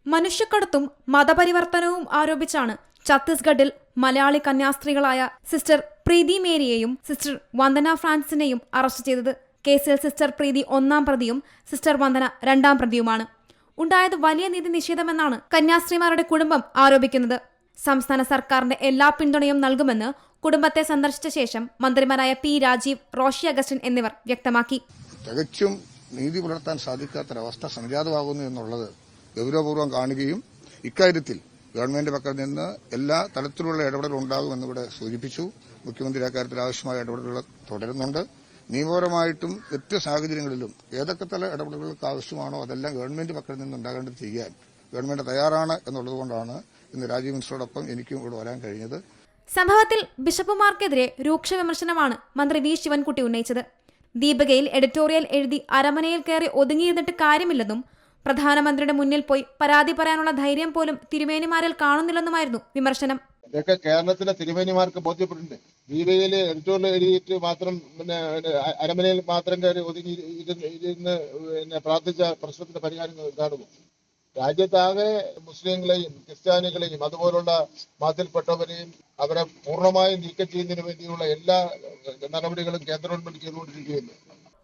മനുഷ്യക്കടത്തും മതപരിവർത്തനവും ആരോപിച്ചാണ് ഛത്തീസ്ഗഡിൽ മലയാളി കന്യാസ്ത്രീകളായ സിസ്റ്റർ പ്രീതി മേരിയെയും sister Vandana ഫ്രാൻസിനെയും arrest ചെയ്തത്. കേസിൽ സിസ്റ്റർ പ്രീതി 1-ാം പ്രതിയും സിസ്റ്റർ വന്ദന 2-ാം പ്രതിയുമാണ്. ഉണ്ടായത് വലിയ നീതി നിഷേധമെന്നാണ് കന്യാസ്ത്രീമാരുടെ കുടുംബം ആരോപിക്കുന്നത്. സംസ്ഥാന സർക്കാരിന്റെ എല്ലാ പിന്തുണയും നൽകുമെന്ന് കുടുംബത്തെ സന്ദർശിച്ച ശേഷം മന്ത്രിമാരായ പി രാജീവ്, റോഷി അഗസ്റ്റിൻ എന്നിവർ വ്യക്തമാക്കി. തികച്ചും നീതി പുലർത്താൻ സാധിക്കാത്തൊരവസ്ഥ സംജാതമാകുന്നു എന്നുള്ളത് ഗൗരവപൂർവ്വം കാണുകയും ഇക്കാര്യത്തിൽ ഗവൺമെന്റ് പക്കൽ നിന്ന് എല്ലാ തലത്തിലുള്ള ഇടപെടൽ ഉണ്ടാകുമെന്നിവിടെ സൂചിപ്പിച്ചു. മുഖ്യമന്ത്രി അക്കാര്യത്തിൽ ആവശ്യമായ ഇടപെടലുകൾ തുടരുന്നുണ്ട്. നിയമപരമായിട്ടും മറ്റ് സാഹചര്യങ്ങളിലും ഏതൊക്കെ തല ഇടപെടലുകൾക്ക് ആവശ്യമാണോ അതെല്ലാം ഗവൺമെന്റ് പക്കൽ നിന്നുണ്ടാകേണ്ടത് ചെയ്യാൻ ഗവൺമെന്റ് തയ്യാറാണ് എന്നുള്ളതുകൊണ്ടാണ് ഇന്ന് രാജീവ് മിനിസ്റ്ററോടൊപ്പം എനിക്കും ഇവിടെ വരാൻ കഴിഞ്ഞത്. സംഭവത്തിൽ ബിഷപ്പുമാർക്കെതിരെ രൂക്ഷ വിമർശനമാണ് മന്ത്രി വി ശിവൻകുട്ടി ഉന്നയിച്ചത്. ദീപികയിൽ എഡിറ്റോറിയൽ എഴുതി അരമനയിൽ കയറി ഒതുങ്ങിയിരുന്നിട്ട് കാര്യമില്ലെന്നും പ്രധാനമന്ത്രിയുടെ മുന്നിൽ പോയി പരാതി പറയാനുള്ള ധൈര്യം പോലും തിരുമേനിമാരിൽ കാണുന്നില്ലെന്നുമായിരുന്നു വിമർശനം. ഇതൊക്കെ കേരളത്തിലെ തിരുമേനിമാർക്ക് ബോധ്യപ്പെട്ടിട്ടുണ്ട്. ദീപികയിൽ എഡിറ്റോറിയൽ എഴുതിയിട്ട് മാത്രം അരമനയിൽ മാത്രം കയറി ഒതുങ്ങി ഇരുന്ന് പ്രാർത്ഥിച്ച പ്രശ്നത്തിന്റെ പരിഹാരം കാണുമോ? രാജ്യത്താകെ മുസ്ലിങ്ങളെയും ക്രിസ്ത്യാനികളെയും അതുപോലുള്ള മതത്തിൽപ്പെട്ടവരെയും അവരെ പൂർണ്ണമായും നീക്കം ചെയ്യുന്നതിന് വേണ്ടിയുള്ള എല്ലാ നടപടികളും കേന്ദ്ര ഗവൺമെന്റ് ചെയ്തുകൊണ്ടിരിക്കുകയല്ലേ.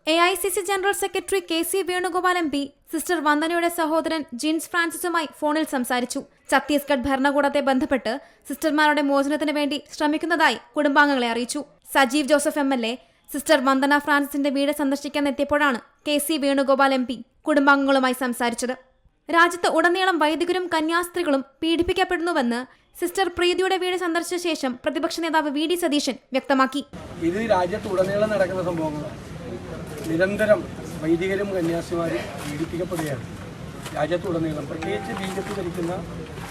AICC general secretary KC Venugopal MP sister വന്ദനയുടെ സഹോദരൻ ജിൻസ് ഫ്രാൻസിസുമായി ഫോണിൽ സംസാരിച്ചു. ഛത്തീസ്ഗഡ് ഭരണകൂടത്തെ ബന്ധപ്പെട്ട് സിസ്റ്റർമാരുടെ മോചനത്തിന് വേണ്ടി ശ്രമിക്കുന്നതായി കുടുംബാംഗങ്ങളെ അറിയിച്ചു. സജീവ് ജോസഫ് MLA സിസ്റ്റർ വന്ദന ഫ്രാൻസിസിന്റെ വീട് സന്ദർശിക്കാൻ എത്തിയപ്പോഴാണ് KC വേണുഗോപാൽ MP കുടുംബാംഗങ്ങളുമായി സംസാരിച്ചത്. രാജ്യത്ത് ഉടനീളം വൈദികരും കന്യാസ്ത്രീകളും പീഡിപ്പിക്കപ്പെടുന്നുവെന്ന് സിസ്റ്റർ പ്രീതിയുടെ വീട് സന്ദർശിച്ച ശേഷം പ്രതിപക്ഷ നേതാവ് VD സതീശൻ വ്യക്തമാക്കി. ഇത് രാജ്യത്ത് ഉടനീളം നടക്കുന്ന സംഭവങ്ങളാണ്. നിരന്തരം വൈദികരും കന്യാസ്ത്രീമാരും പീഡിപ്പിക്കപ്പെടുകയാണ് രാജ്യത്തുടനീളം. പ്രത്യേകിച്ച് BJP ഭരിക്കുന്ന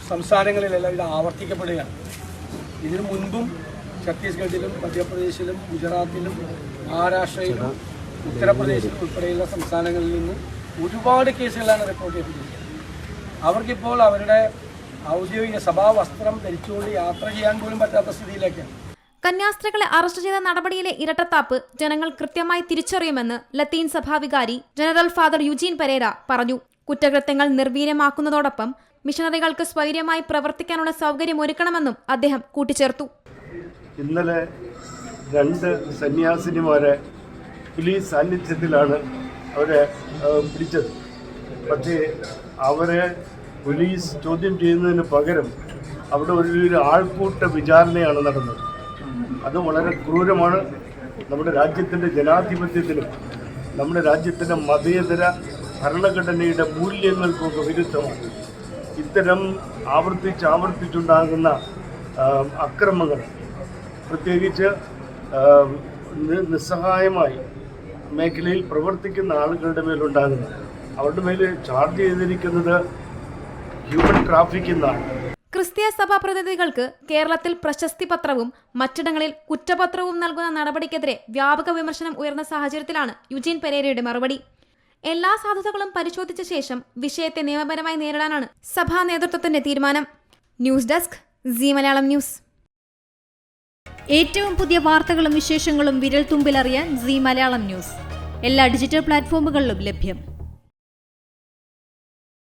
സംസ്ഥാനങ്ങളിലെല്ലാം ഇത് ആവർത്തിക്കപ്പെടുകയാണ്. ഇതിനു മുൻപും ഛത്തീസ്ഗഡിലും മധ്യപ്രദേശിലും ഗുജറാത്തിലും മഹാരാഷ്ട്രയിലും ഉത്തർപ്രദേശിലും ഉൾപ്പെടെയുള്ള സംസ്ഥാനങ്ങളിൽ നിന്ന് ഒരുപാട് കേസുകളാണ് റിപ്പോർട്ട് ചെയ്തിരിക്കുന്നത്. അവർക്കിപ്പോൾ അവരുടെ ഔദ്യോഗിക സഭാ വസ്ത്രം ധരിച്ചുകൊണ്ട് യാത്ര ചെയ്യാൻ പോലും പറ്റാത്ത സ്ഥിതിയിലേക്കാണ്. കന്യാസ്ത്രീകളെ അറസ്റ്റ് ചെയ്ത നടപടിയിലെ ഇരട്ടത്താപ്പ് ജനങ്ങൾ കൃത്യമായി തിരിച്ചറിയുമെന്ന് ലത്തീൻ സഭാ വികാരി ജനറൽ ഫാദർ യുജീൻ പെരേര പറഞ്ഞു. കുറ്റകൃത്യങ്ങൾ നിർവീര്യമാക്കുന്നതോടൊപ്പം മിഷണറികൾക്ക് സ്വൈര്യമായി പ്രവർത്തിക്കാനുള്ള സൗകര്യം ഒരുക്കണമെന്നും അദ്ദേഹം കൂട്ടിച്ചേർത്തു. ഇന്നലെ 2 സന്യാസിനിമാരെ പോലീസ് സാന്നിധ്യത്തിലാണ് അവരെ പിടിച്ചത്. പക്ഷേ അവരെ പോലീസ് ചോദ്യം ചെയ്യുന്നതിന് പകരം അവിടെ ഒരു ആൾക്കൂട്ട വിചാരണയാണ് നടന്നത്. അത് വളരെ ക്രൂരമാണ്. നമ്മുടെ രാജ്യത്തിൻ്റെ ജനാധിപത്യത്തിനും നമ്മുടെ രാജ്യത്തിൻ്റെ മതേതര ഭരണഘടനയുടെ മൂല്യങ്ങൾക്കൊക്കെ വിരുദ്ധമാണ്. ഇത്തരം ആവർത്തിച്ചുണ്ടാകുന്ന അക്രമങ്ങൾ പ്രത്യേകിച്ച് നിസ്സഹായമായി മേഖലയിൽ പ്രവർത്തിക്കുന്ന ആളുകളുടെ മേലുണ്ടാകുന്നത്, അവരുടെ മേൽ ചാർജ് ചെയ്തിരിക്കുന്നത് ഹ്യൂമൻ ട്രാഫിക്കിംഗ് ആണ്. ക്രിസ്തീയ സഭാ പ്രതിനിധികൾക്ക് കേരളത്തിൽ പ്രശസ്തി പത്രവും മറ്റിടങ്ങളിൽ കുറ്റപത്രവും നൽകുന്ന നടപടിക്കെതിരെ വ്യാപക വിമർശനം ഉയർന്ന സാഹചര്യത്തിലാണ് യുജീൻ പെരേരയുടെ മറുപടി. എല്ലാ സാധ്യതകളും പരിശോധിച്ച ശേഷം വിഷയത്തെ നിയമപരമായി നേരിടാനാണ് സഭാ നേതൃത്വത്തിന്റെ തീരുമാനം. News desk C Malayalam news. ഏറ്റവും പുതിയ വാർത്തകളും വിശേഷങ്ങളും വിരൽ തുമ്പിലറിയാൻ സി മലയാളം ന്യൂസ് എല്ലാ ഡിജിറ്റൽ പ്ലാറ്റ്ഫോമുകളിലും ലഭ്യം.